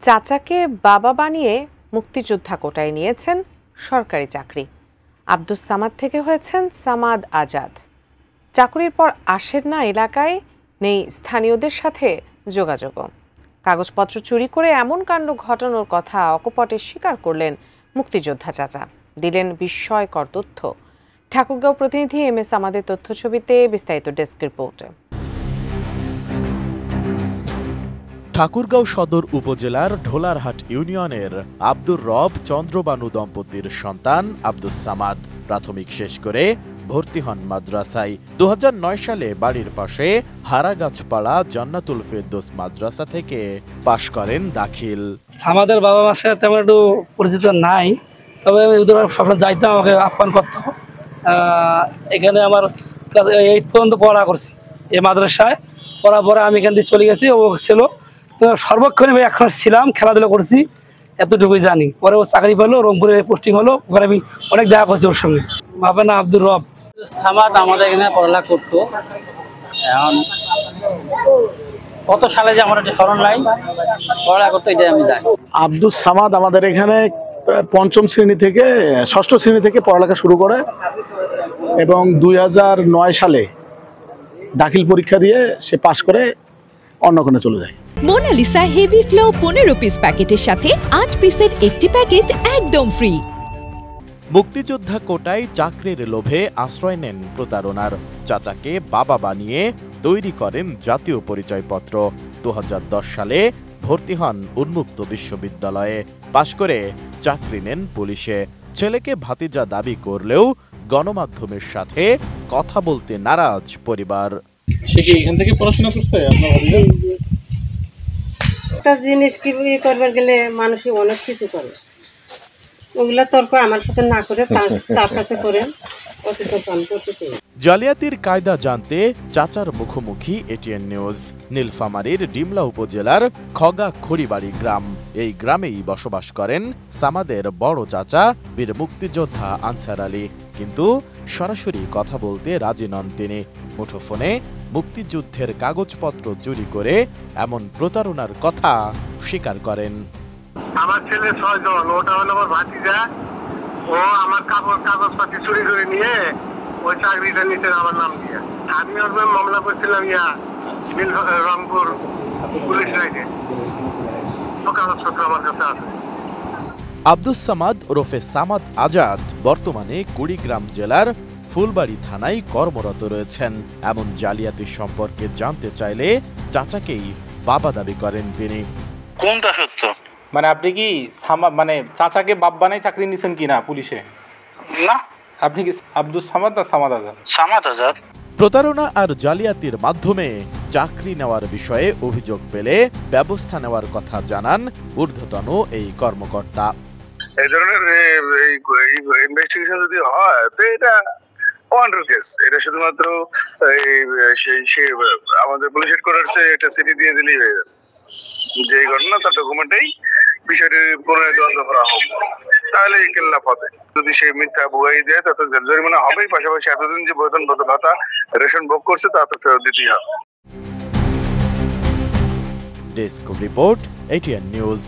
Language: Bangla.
চাচাকে বাবা বানিয়ে মুক্তিযোদ্ধা কোটায় নিয়েছেন সরকারি চাকরি। আব্দুস সামাদ থেকে হয়েছেন সামাদ আজাদ। চাকরির পর আসেন না এলাকায়, নেই স্থানীয়দের সাথে যোগাযোগও। কাগজপত্র চুরি করে এমন কাণ্ড ঘটানোর কথা অকপটে স্বীকার করলেন মুক্তিযোদ্ধা চাচা, দিলেন বিস্ময়কর তথ্য। ঠাকুরগাঁও প্রতিনিধি এম এস আমাদের তথ্যছবিতে বিস্তারিত ডেস্ক রিপোর্টে। ঠাকুরগাঁও সদর উপজেলার ঢোলারহাট ইউনিয়নের আব্দুর রব চন্দ্রবানু দম্পতির সন্তান আব্দুস সামাদ প্রাথমিক শেষ করে ভর্তি হন মাদ্রাসায়। 2009 সালে বাড়ির পাশে হারাগাছপাড়া জান্নাতুল ফেরদৌস মাদ্রাসা থেকে পাশ করেন দাখিল। সামাদের বাবা মার সাথে তেমন একটু পরিচিত নাই, তবে সবসময় যাইতাম, আমাকে আহ্বান করতো। এখানে আমার 8 পর্যন্ত পড়া করছি এই মাদ্রাসায়। পড়ার পরে আমি এখান থেকে চলে গেছি, ও ছিল সর্বক্ষণে এখন ছিলাম, খেলাধুলা করছি, এতটুকুই জানি। পরে ও চাকরি পেলো, রংপুরে পোস্টিং হলো, ওখানে আমি অনেক দেখা করছি ওর সঙ্গে। বাবা না আব্দুর রব সামাদ আমাদের এখানে পড়ালেখা করতো। এখন কত সালে যে আমার একটা স্মরণ নাই, পড়ালেখা করতো, এটাই আমি জানি। আব্দুস সামাদ আমাদের এখানে 5ম শ্রেণী থেকে 6ষ্ঠ শ্রেণী থেকে পড়ালেখা শুরু করে এবং 2009 সালে দাখিল পরীক্ষা দিয়ে সে পাশ করে অন্য কোণে চলে যায়। মোনালিসা হেভি ফ্লো 15 পিস প্যাকেটের সাথে 8 পিসের একটি প্যাকেট একদম ফ্রি। মুক্তিযোদ্ধা কোটায় চাকরির লোভে আশ্রয় নেন প্রতারণার। চাচাকে বাবা বানিয়ে তৈরি করেন জাতীয় পরিচয়পত্র। 2010 সালে ভর্তি হন উন্মুক্ত বিশ্ববিদ্যালয়ে। পাশ করে চাকরি নেন পুলিশে। ছেলেকে ভাতিজা দাবি করলেও গণমাধ্যমের সাথে কথা বলতে নারাজ পরিবার। সে কি এখান থেকে পড়াশোনা করছে? একটা জিনিস কি করবার গেলে মানুষই অনেক কিছু করে, ওগুলা তর্ক আমার সাথে না করে তার কাছে করেন। জালিয়াতির কায়দা জানতে চাচার মুখোমুখি এটিএন নিউজ। নীলফামারীর ডিমলা উপজেলার খগা খড়িবাড়ি গ্রাম, এই গ্রামেই বসবাস করেন সামাদের বড় চাচা বীর মুক্তিযোদ্ধা আনসার আলী। কিন্তু সরাসরি কথা বলতে রাজি নন তিনি। মুঠোফোনে মুক্তিযুদ্ধের কাগজপত্র চুরি করে এমন প্রতারণার কথা স্বীকার করেন। আমার ছেলে 6 জন, ওটা হলো আমার ভাতিজা। ও আমার কাগজপাতি চুরি করে নিয়ে ওই চাকরিটা নিতেন আমার নাম দিয়ে। আমি ওর মামলা করছিলাম রংপুর পুলিশ লাইনে। তো কাগজপত্র আমার কাছে আছে। আব্দুস সামাদ ওরফে সামাদ আজাদ বর্তমানে কুড়িগ্রাম জেলার ফুলবাড়ি থানায় কর্মরত রয়েছেন। এমন জালিয়াতি সম্পর্কে জানতে চাইলে চাচাকেই বাবা দাবি করেন তিনি। কোনটা সত্য? মানে আপনি কি চাচাকে বাপ বানাই চাকরি নিছেন কিনা পুলিশে? না। আপনি কি আব্দুস সামাদ না সামাদ আজাদ? সামাদ আজাদ। প্রতারণা আর জালিয়াতির মাধ্যমে চাকরি নেওয়ার বিষয়ে অভিযোগ পেলে ব্যবস্থা নেওয়ার কথা জানান ঊর্ধ্বতন এই কর্মকর্তা। এই ধরনের ইনভেস্টিগেশন যদি হয় তো এটা ওয়ান্ডার কেস। এটা শুধুমাত্র আমাদের পুলিশ হেডকোয়ার্টার্সে একটা সিটি দিয়ে দিলেই হয়ে যাবে। যে ঘটনা তার ডকুমেন্টেই বিষয়টি পুনরায় করা হোক, তাহলে এই কেল্লা হবে। যদি সে মিথ্যা বুয়াই দেয় তাতে জরিমানা হবেই, পাশাপাশি এতদিন যে বেতন ভাতা রেশন ভোগ করছে তা তো ফেরত দিতেই হবে। Desk report, ATN news.